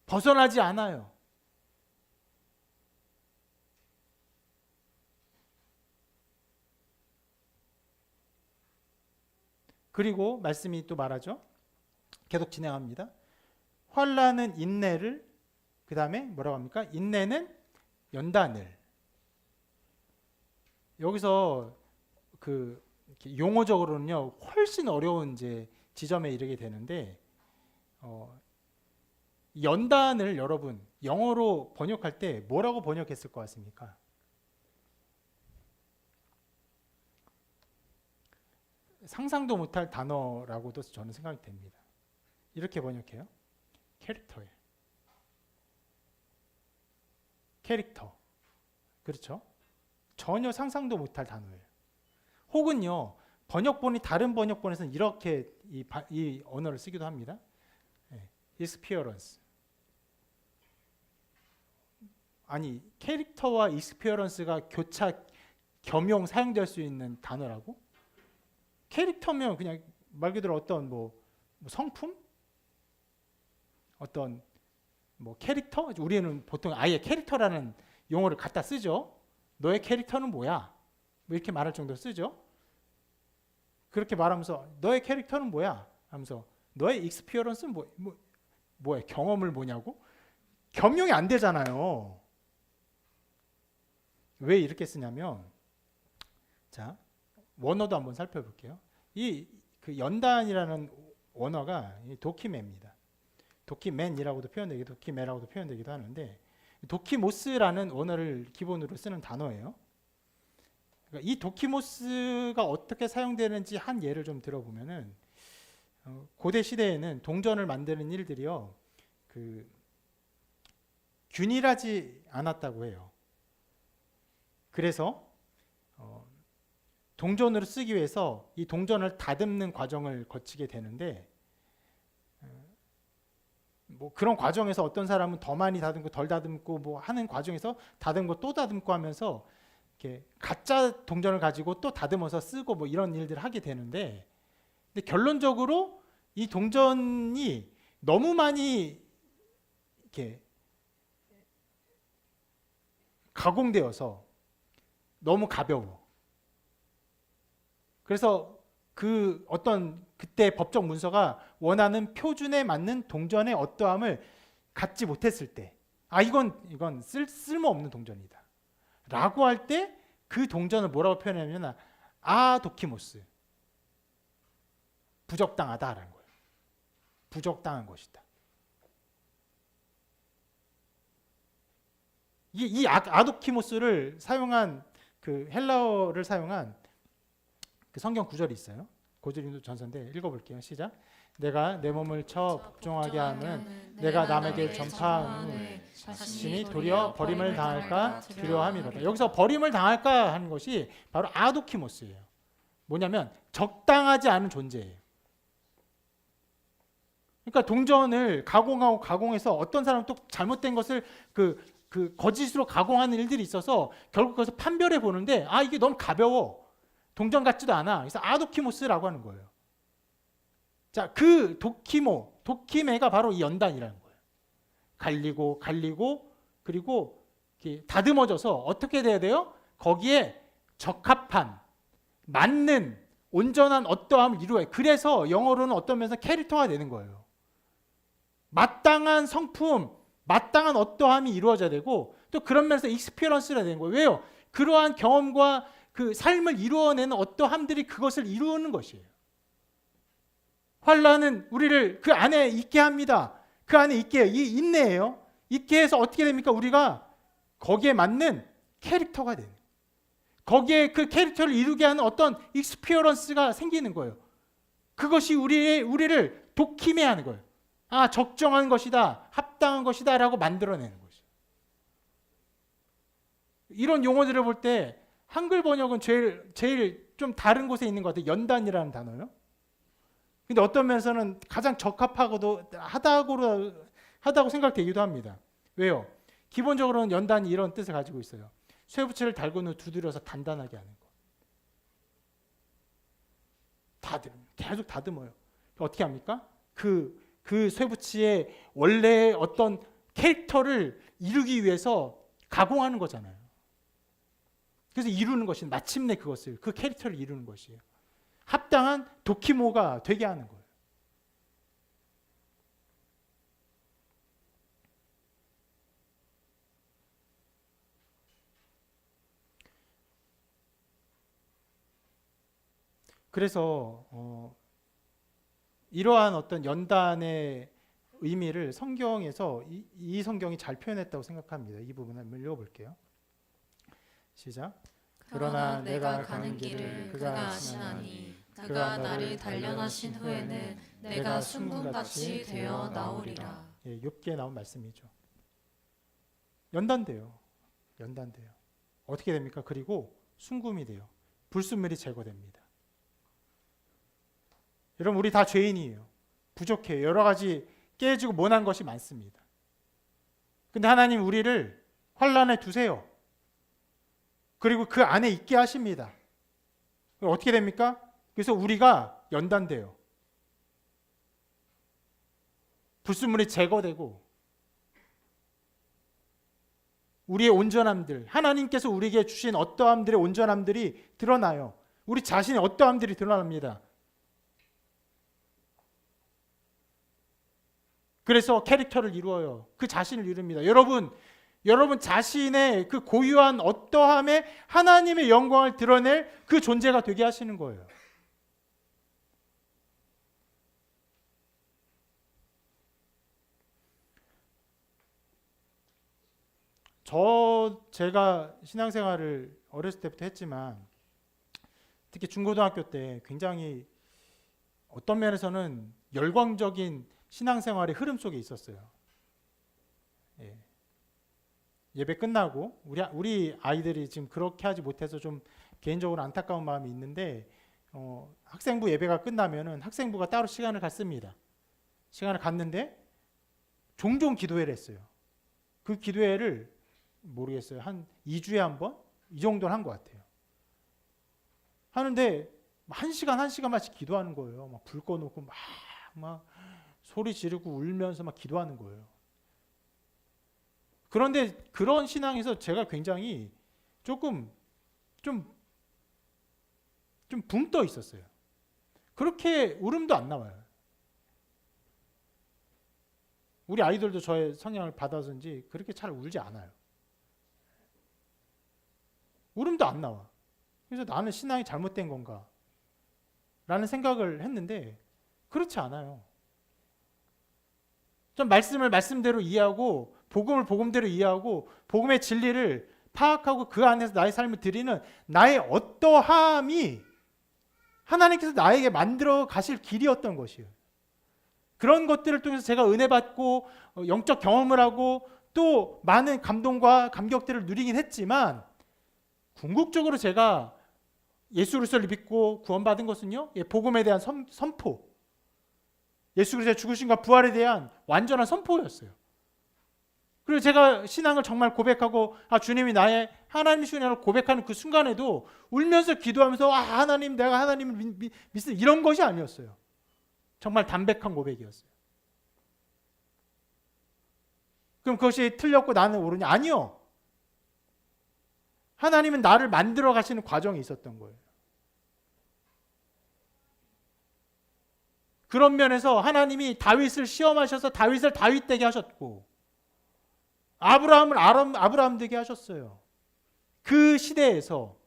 벗어나지 않아요. 그리고 말씀이 또 말하죠. 계속 진행합니다. 환난은 인내를, 그 다음에 뭐라고 합니까? 인내는 연단을. 여기서 그 용어적으로는요, 훨씬 어려운 이제 지점에 이르게 되는데, 연단을 여러분 영어로 번역할 때 뭐라고 번역했을 것 같습니까? 상상도 못할 단어라고도 저는 생각이 됩니다. 이렇게 번역해요. 캐릭터예요. 캐릭터. 그렇죠? 전혀 상상도 못할 단어예요. 혹은요, 번역본이 다른 번역본에서는 이렇게 이 언어를 쓰기도 합니다. experience. 아니, 캐릭터와 experience가 교차 겸용 사용될 수 있는 단어라고? 캐릭터면 그냥 말 그대로 어떤 뭐 성품? 어떤 뭐 캐릭터? 우리는 보통 아예 캐릭터라는 용어를 갖다 쓰죠. 너의 캐릭터는 뭐야? 뭐 이렇게 말할 정도로 쓰죠. 그렇게 말하면서 너의 캐릭터는 뭐야? 하면서 너의 experience는 뭐야? 경험을 뭐냐고? 겸용이 안 되잖아요. 왜 이렇게 쓰냐면, 자, 원어도 한번 살펴볼게요. 그 연단이라는 원어가 도키맨입니다. 도키맨이라고도 표현되기도, 도키메라고도 표현되기도 하는데, 도키모스라는 원어를 기본으로 쓰는 단어예요. 그러니까 이 도키모스가 어떻게 사용되는지 한 예를 좀 들어보면은, 고대 시대에는 동전을 만드는 일들이요, 그 균일하지 않았다고 해요. 그래서 동전으로 쓰기 위해서 이 동전을 다듬는 과정을 거치게 되는데, 뭐 그런 과정에서 어떤 사람은 더 많이 다듬고 덜 다듬고 뭐 하는 과정에서 다듬고 또 다듬고 하면서 이렇게 가짜 동전을 가지고 또 다듬어서 쓰고 뭐 이런 일들을 하게 되는데, 근데 결론적으로 이 동전이 너무 많이 이렇게 가공되어서 너무 가벼워. 그래서 그 어떤 그때 법적 문서가 원하는 표준에 맞는 동전의 어떠함을 갖지 못했을 때, 이건 쓸모없는 동전이다 라고 할 때 그 동전을 뭐라고 표현하냐면 아도키모스, 부적당하다라는 거예요. 부적당한 것이다. 이 아도키모스를 사용한 그 헬라어를 사용한 그 성경 구절이 있어요. 고린도 전서인데 읽어볼게요. 시작. 내가 내 몸을 쳐 복종하게 하면 내가 남에게 전파하는 자신이 도리어 버림을 당할까 두려워함이로다. 여기서 버림을 당할까 하는 것이 바로 아도키모스예요. 뭐냐면 적당하지 않은 존재예요. 그러니까 동전을 가공하고 가공해서 어떤 사람은 또 잘못된 것을 그 거짓으로 가공하는 일들이 있어서 결국 거기서 판별해 보는데 이게 너무 가벼워. 동전 같지도 않아. 그래서 아도키모스라고 하는 거예요. 자, 그 도키메가 바로 이 연단이라는 거예요. 갈리고 그리고 이렇게 다듬어져서 어떻게 돼야 돼요? 거기에 적합한, 맞는, 온전한 어떠함을 이루어요. 그래서 영어로는 어떤 면에서 캐릭터가 되는 거예요. 마땅한 성품, 마땅한 어떠함이 이루어져야 되고, 또 그런 면에서 익스피리언스가 되는 거예요. 왜요? 그러한 경험과 그 삶을 이루어내는 어떠함들이 그것을 이루는 것이에요. 환난은 우리를 그 안에 있게 합니다. 그 안에 있게 해요. 이 인내예요. 있게 해서 어떻게 됩니까? 우리가 거기에 맞는 캐릭터가 되는, 거기에 그 캐릭터를 이루게 하는 어떤 익스피리언스가 생기는 거예요. 그것이 우리를 도킴해 하는 거예요. 적정한 것이다, 합당한 것이다 라고 만들어내는 것이죠. 이런 용어들을 볼 때 한글 번역은 제일 좀 다른 곳에 있는 것 같아요. 연단이라는 단어요. 근데 어떤 면에서는 가장 적합하고도 하다고 생각되기도 합니다. 왜요? 기본적으로는 연단이 이런 뜻을 가지고 있어요. 쇠붙이를 달군 후 두드려서 단단하게 하는 거. 계속 다듬어요. 어떻게 합니까? 그 쇠붙이의 원래 어떤 캐릭터를 이루기 위해서 가공하는 거잖아요. 그래서 이루는 것이 마침내 그 캐릭터를 이루는 것이에요. 합당한 도키모가 되게 하는 거예요. 그래서 이러한 어떤 연단의 의미를 성경에서 이 성경이 잘 표현했다고 생각합니다. 이 부분을 한번 읽어볼게요. 시작. 그러나 내가 가는 길을 그가 아시나니 그가 나를 단련하신 후에는 내가 순금같이 되어 나오리라. 욥기에 나온 말씀이죠. 연단돼요. 어떻게 됩니까? 그리고 순금이 돼요. 불순물이 제거됩니다. 여러분, 우리 다 죄인이에요. 부족해요. 여러 가지 깨지고 모난 것이 많습니다. 근데 하나님 우리를 환난에 두세요. 그리고 그 안에 있게 하십니다. 어떻게 됩니까? 그래서 우리가 연단돼요. 불순물이 제거되고 우리의 온전함들, 하나님께서 우리에게 주신 어떠함들의 온전함들이 드러나요. 우리 자신의 어떠함들이 드러납니다. 그래서 캐릭터를 이루어요. 그 자신을 이룹니다. 여러분 자신의 그 고유한 어떠함에 하나님의 영광을 드러낼 그 존재가 되게 하시는 거예요. 제가 신앙생활을 어렸을 때부터 했지만 특히 중고등학교 때 굉장히 어떤 면에서는 열광적인 신앙생활의 흐름 속에 있었어요. 예. 예배 끝나고 우리 아이들이 지금 그렇게 하지 못해서 좀 개인적으로 안타까운 마음이 있는데 학생부 예배가 끝나면은 학생부가 따로 시간을 갖습니다. 시간을 갖는데 종종 기도회를 했어요. 그 기도회를 모르겠어요. 한 2주에 한 번? 이 정도는 한 것 같아요. 하는데 1시간씩 기도하는 거예요. 막 불 꺼놓고 막 소리 지르고 울면서 막 기도하는 거예요. 그런데 그런 신앙에서 제가 굉장히 조금 좀 붕 떠 있었어요. 그렇게 울음도 안 나와요. 우리 아이들도 저의 성향을 받아서인지 그렇게 잘 울지 않아요. 울음도 안 나와. 그래서 나는 신앙이 잘못된 건가? 라는 생각을 했는데 그렇지 않아요. 좀 말씀을 말씀대로 이해하고 복음을 복음대로 이해하고 복음의 진리를 파악하고 그 안에서 나의 삶을 드리는 나의 어떠함이 하나님께서 나에게 만들어 가실 길이었던 것이에요. 그런 것들을 통해서 제가 은혜 받고 영적 경험을 하고 또 많은 감동과 감격들을 누리긴 했지만 궁극적으로 제가 예수 그리스도를 믿고 구원받은 것은요, 복음에 대한 선포, 예수 그리스도의 죽으심과 부활에 대한 완전한 선포였어요. 그리고 제가 신앙을 정말 고백하고 주님이 나의 하나님이시구나를 고백하는 그 순간에도 울면서 기도하면서 하나님, 내가 하나님을 믿습니다, 이런 것이 아니었어요. 정말 담백한 고백이었어요. 그럼 그것이 틀렸고 나는 옳으냐? 아니요. 하나님은 나를 만들어 가시는 과정이 있었던 거예요. 그런 면에서 하나님이 다윗을 시험하셔서 다윗을 다윗 되게 하셨고 아브라함을 아브라함 되게 하셨어요. 그 시대에서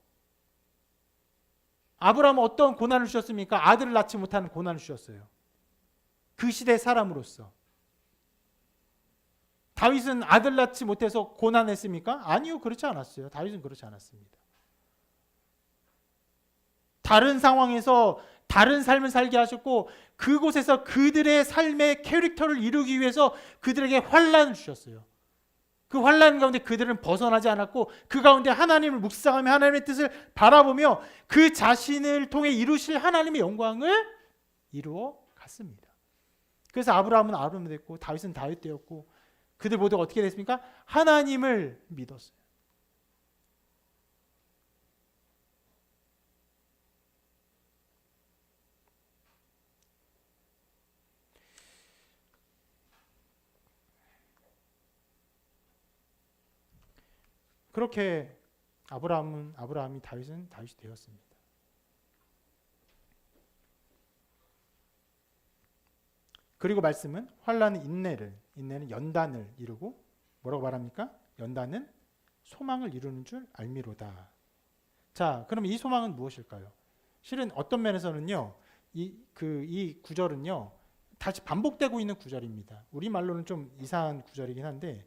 아브라함은 어떤 고난을 주셨습니까? 아들을 낳지 못하는 고난을 주셨어요. 그 시대 사람으로서. 다윗은 아들 낳지 못해서 고난했습니까? 아니요, 그렇지 않았어요. 다윗은 그렇지 않았습니다. 다른 상황에서 다른 삶을 살게 하셨고 그곳에서 그들의 삶의 캐릭터를 이루기 위해서 그들에게 환난을 주셨어요. 그 환난 가운데 그들은 벗어나지 않았고 그 가운데 하나님을 묵상하며 하나님의 뜻을 바라보며 그 자신을 통해 이루실 하나님의 영광을 이루어 갔습니다. 그래서 아브라함은 아브라함 됐고 다윗은 다윗 되었고 그들 모두가 어떻게 됐습니까? 하나님을 믿었어요. 그렇게 아브라함이 다윗은 다윗이 되었습니다. 그리고 말씀은 환난은 인내는 연단을 이루고 뭐라고 말합니까? 연단은 소망을 이루는 줄 알미로다. 자, 그럼 이 소망은 무엇일까요? 실은 어떤 면에서는요, 이 구절은요, 다시 반복되고 있는 구절입니다. 우리말로는 좀 이상한 구절이긴 한데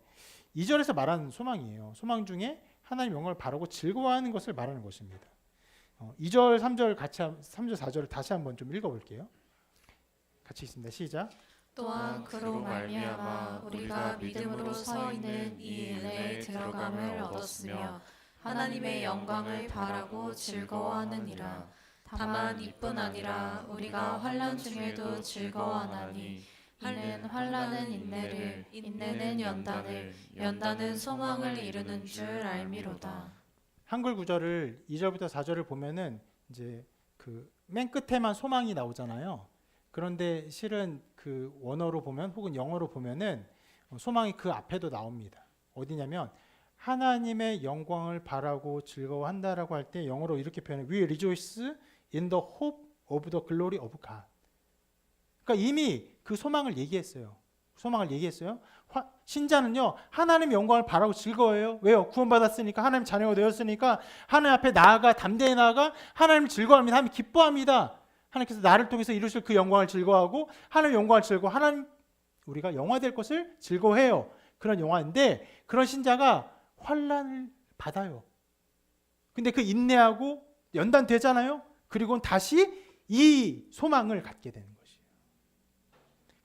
2절에서 말하는 소망이에요. 소망 중에 하나님 영광을 바라고 즐거워하는 것을 말하는 것입니다. 2절, 3절 3절, 4절을 다시 한번 좀 읽어볼게요. 같이 있습니다. 시작. 또한 그로 말미암아 우리가 믿음으로 서 있는 이 은혜에 들어감을 얻었으며 하나님의 영광을 바라고 즐거워하느니라. 다만 이뿐 아니라 우리가 환난 중에도 즐거워하나니 이는 환난은 인내를, 인내는 연단을, 연단은 소망을 이루는 줄 알미로다. 한글 구절을 2절부터 4절을 보면은 이제 그 맨 끝에만 소망이 나오잖아요. 그런데 실은 그 원어로 보면 혹은 영어로 보면은 소망이 그 앞에도 나옵니다. 어디냐면 하나님의 영광을 바라고 즐거워한다라고 할 때 영어로 이렇게 표현해요. We rejoice in the hope of the glory of God. 그러니까 이미 그 소망을 얘기했어요. 신자는요, 하나님의 영광을 바라고 즐거워해요. 왜요? 구원받았으니까, 하나님 자녀가 되었으니까 하나님 앞에 나아가 담대히 나아가 하나님을 즐거워합니다. 하나님 기뻐합니다. 하나님께서 나를 통해서 이루실 그 영광을 즐거워하고 하나님의 영광을 즐거워 하나님 우리가 영화될 것을 즐거워해요. 그런 영화인데 그런 신자가 환난을 받아요. 근데 그 인내하고 연단되잖아요. 그리고는 다시 이 소망을 갖게 되는 것이에요.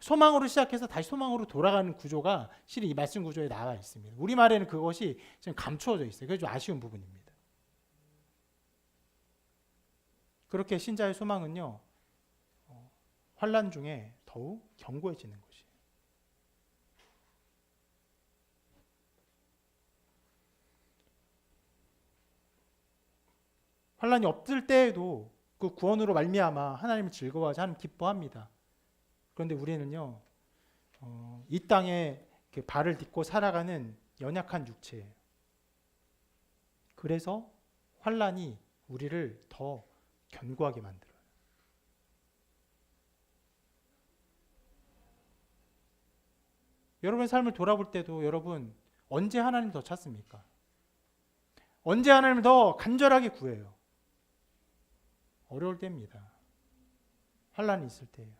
소망으로 시작해서 다시 소망으로 돌아가는 구조가 실은 이 말씀 구조에 나와 있습니다. 우리말에는 그것이 지금 감추어져 있어요. 그게 좀 아쉬운 부분입니다. 그렇게 신자의 소망은요, 환난 중에 더욱 견고해지는 것이에요. 환난이 없을 때에도 그 구원으로 말미암아 하나님을 즐거워하자 하나님 기뻐합니다. 그런데 우리는요, 이 땅에 발을 딛고 살아가는 연약한 육체예요. 그래서 환난이 우리를 더 견고하게 만들어요. 여러분의 삶을 돌아볼 때도 여러분 언제 하나님을 더 찾습니까? 언제 하나님을 더 간절하게 구해요? 어려울 때입니다. 환난이 있을 때예요.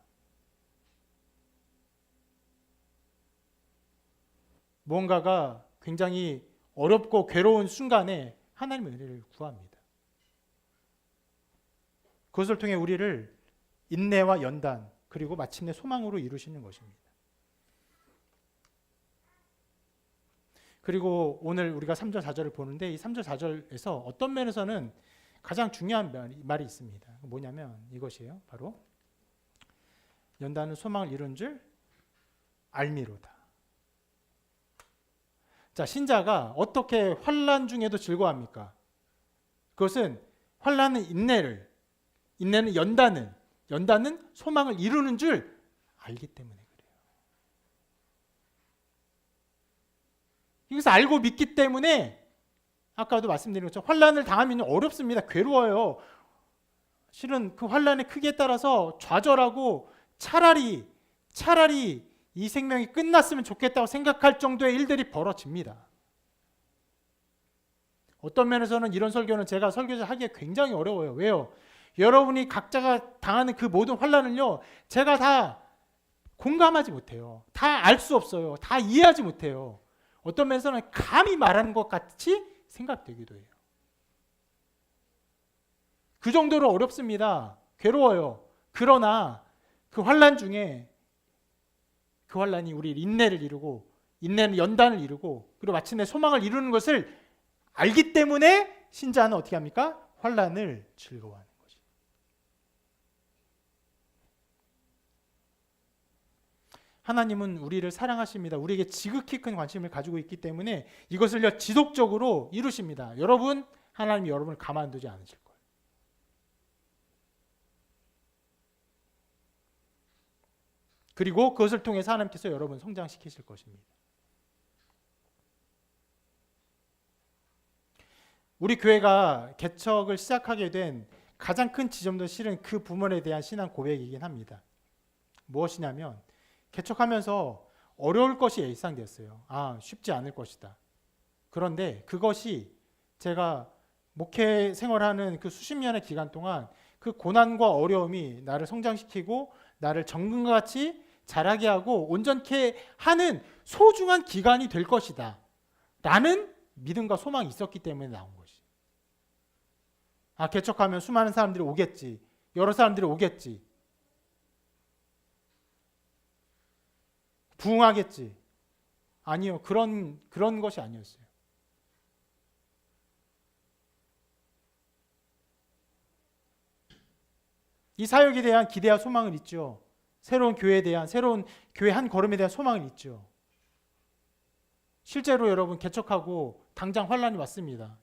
무언가가 굉장히 어렵고 괴로운 순간에 하나님의 은혜를 구합니다. 그것을 통해 우리를 인내와 연단 그리고 마침내 소망으로 이루시는 것입니다. 그리고 오늘 우리가 3절 4절을 보는데 이 3절 4절에서 어떤 면에서는 가장 중요한 말이 있습니다. 뭐냐면 이것이에요. 바로 연단은 소망을 이룬 줄 알미로다. 자, 신자가 어떻게 환난 중에도 즐거워합니까? 그것은 환난은 인내는 연단은 소망을 이루는 줄 알기 때문에 그래요. 이것을 알고 믿기 때문에 아까도 말씀드린 것처럼 환난을 당하면 어렵습니다. 괴로워요. 실은 그 환난의 크기에 따라서 좌절하고 차라리 이 생명이 끝났으면 좋겠다고 생각할 정도의 일들이 벌어집니다. 어떤 면에서는 이런 설교는 제가 설교자 하기에 굉장히 어려워요. 왜요? 여러분이 각자가 당하는 그 모든 환난을요, 제가 다 공감하지 못해요. 다 알 수 없어요. 다 이해하지 못해요. 어떤 면에서는 감히 말하는 것 같이 생각되기도 해요. 그 정도로 어렵습니다. 괴로워요. 그러나 그 환난 중에 그 환난이 우리 인내를 이루고 인내는 연단을 이루고 그리고 마침내 소망을 이루는 것을 알기 때문에 신자는 어떻게 합니까? 환난을 즐거워하는 거죠. 하나님은 우리를 사랑하십니다. 우리에게 지극히 큰 관심을 가지고 있기 때문에 이것을 지속적으로 이루십니다. 여러분, 하나님이 여러분을 가만두지 않으실 거예요. 그리고 그것을 통해서 하나님께서 여러분을 성장시키실 것입니다. 우리 교회가 개척을 시작하게 된 가장 큰 지점도 실은 그 부분에 대한 신앙 고백이긴 합니다. 무엇이냐면 개척하면서 어려울 것이 예상되었어요. 쉽지 않을 것이다. 그런데 그것이 제가 목회 생활하는 그 수십 년의 기간 동안 그 고난과 어려움이 나를 성장시키고 나를 정금과 같이 자라게 하고 온전케 하는 소중한 기간이 될 것이다 라는 믿음과 소망이 있었기 때문에 나온 것이. 개척하면 수많은 사람들이 오겠지. 여러 사람들이 오겠지. 부흥하겠지. 아니요. 그런 것이 아니었어요. 이 사역에 대한 기대와 소망을 있죠. 새로운 교회에 대한, 새로운 교회 한 걸음에 대한 소망을 있죠. 실제로 여러분 개척하고 당장 환난이 왔습니다.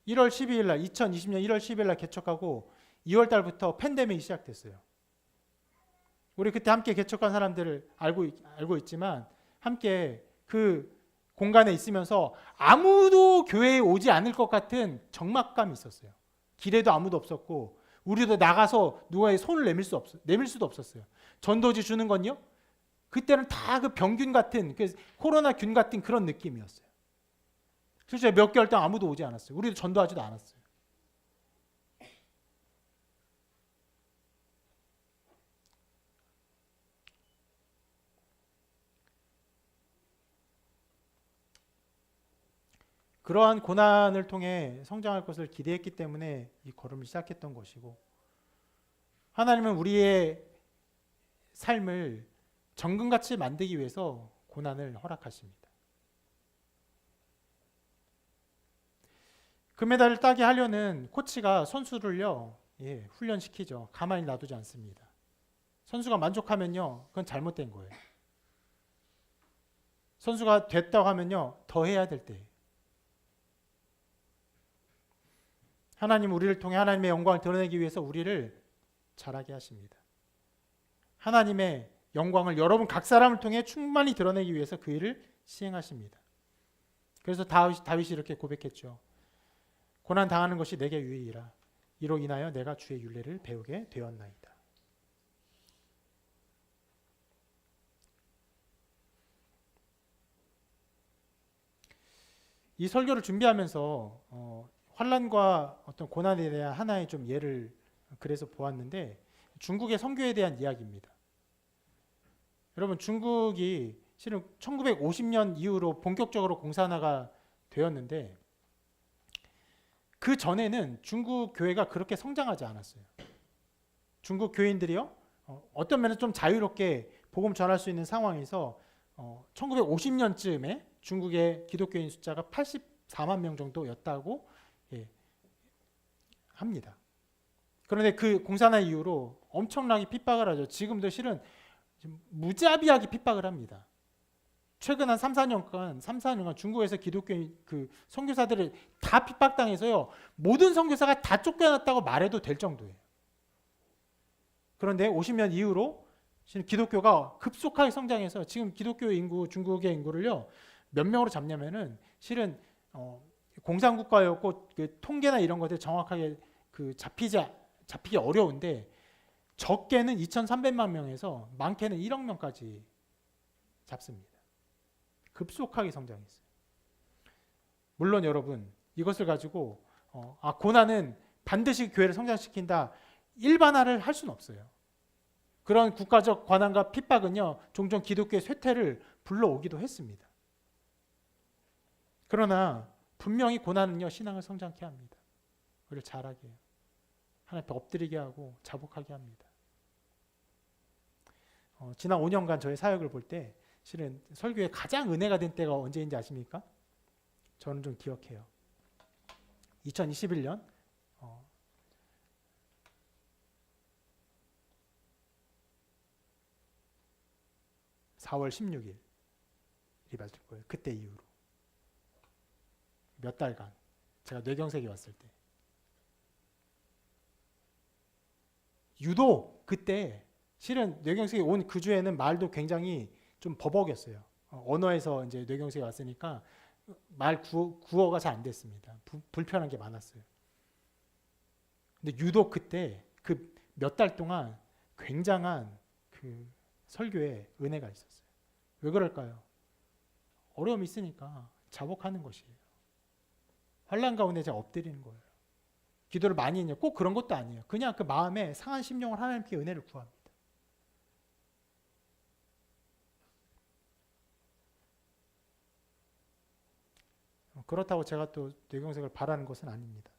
1월 12일 날 2020년 1월 10일 날 개척하고 2월 달부터 팬데믹이 시작됐어요. 우리 그때 함께 개척한 사람들을 알고 있지만 함께 그 공간에 있으면서 아무도 교회에 오지 않을 것 같은 적막감이 있었어요. 길에도 아무도 없었고 우리도 나가서 누가의 손을 내밀 수도 없었어요. 전도지 주는 건요. 그때는 다 그 병균 같은 그 코로나 균 같은 그런 느낌이었어요. 실제 몇 개월 동안 아무도 오지 않았어요. 우리도 전도하지도 않았어요. 그러한 고난을 통해 성장할 것을 기대했기 때문에 이 걸음을 시작했던 것이고 하나님은 우리의 삶을 정금같이 만들기 위해서 고난을 허락하십니다. 금메달을 따게 하려는 코치가 선수를요, 훈련시키죠. 가만히 놔두지 않습니다. 선수가 만족하면요, 그건 잘못된 거예요. 선수가 됐다고 하면요, 더 해야 될 때. 하나님 우리를 통해 하나님의 영광을 드러내기 위해서 우리를 자라게 하십니다. 하나님의 영광을 여러분 각 사람을 통해 충만히 드러내기 위해서 그 일을 시행하십니다. 그래서 다윗이 이렇게 고백했죠. 고난 당하는 것이 내게 유익이라. 이로 인하여 내가 주의 율례를 배우게 되었나이다. 이 설교를 준비하면서 환난과 어떤 고난에 대한 하나의 좀 예를 그래서 보았는데, 중국의 선교에 대한 이야기입니다. 여러분, 중국이 실은 1950년 이후로 본격적으로 공산화가 되었는데, 그 전에는 중국 교회가 그렇게 성장하지 않았어요. 중국 교인들이요, 어떤 면에서 좀 자유롭게 복음 전할 수 있는 상황에서 1950년쯤에 중국의 기독교인 숫자가 84만 명 정도였다고 합니다. 그런데 그 공산화 이후로 엄청나게 핍박을 하죠. 지금도 실은 무자비하게 핍박을 합니다. 최근 한 3, 4년간 중국에서 기독교인 그 선교사들을 다 핍박당해서요, 모든 선교사가 다 쫓겨났다고 말해도 될 정도예요. 그런데 50년 이후로 기독교가 급속하게 성장해서 지금 기독교 인구, 중국의 인구를요, 몇 명으로 잡냐면은 실은 공산국가였고 그 통계나 이런 것들 정확하게 그 잡히기 어려운데, 적게는 2,300만 명에서 많게는 1억 명까지 잡습니다. 급속하게 성장했어요. 물론 여러분, 이것을 가지고 고난은 반드시 교회를 성장시킨다, 일반화를 할 수는 없어요. 그런 국가적 관한과 핍박은요, 종종 기독교의 쇠퇴를 불러오기도 했습니다. 그러나 분명히 고난은요, 신앙을 성장케 합니다. 우리를 자라게 해요. 하나님 앞에 엎드리게 하고 자복하게 합니다. 지난 5년간 저의 사역을 볼 때 실은 설교에 가장 은혜가 된 때가 언제인지 아십니까? 저는 좀 기억해요. 2021년 4월 16일이 맞을 거예요. 그때 이후로 몇 달간 제가 뇌경색이 왔을 때, 유독 그때 실은 뇌경색이 온 그 주에는 말도 굉장히 좀 버벅였어요. 언어에서 이제 뇌경색이 왔으니까 말 구어가 잘 안 됐습니다. 불편한 게 많았어요. 근데 유독 그때 그 몇 달 동안 굉장한 그 설교에 은혜가 있었어요. 왜 그럴까요? 어려움이 있으니까 자복하는 것이에요. 환난 가운데 제가 엎드리는 거예요. 기도를 많이 했냐? 꼭 그런 것도 아니에요. 그냥 그 마음에 상한 심령을 하나님께 은혜를 구합니다. 그렇다고 제가 또 뇌경색을 바라는 것은 아닙니다.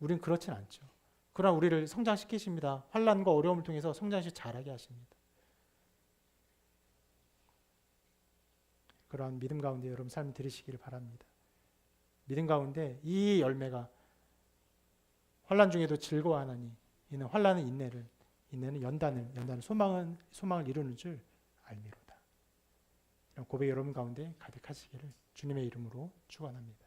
우린 그렇진 않죠. 그러나 우리를 성장시키십니다. 환난과 어려움을 통해서 성장시 잘하게 하십니다. 그러한 믿음 가운데 여러분 삶을 들으시기를 바랍니다. 믿음 가운데 이 열매가 환난 중에도 즐거워하나니 이는 환난은 인내를, 인내는 연단은 소망을 이루는 줄 알미로다. 이런 고백 여러분 가운데 가득하시기를 주님의 이름으로 축원합니다.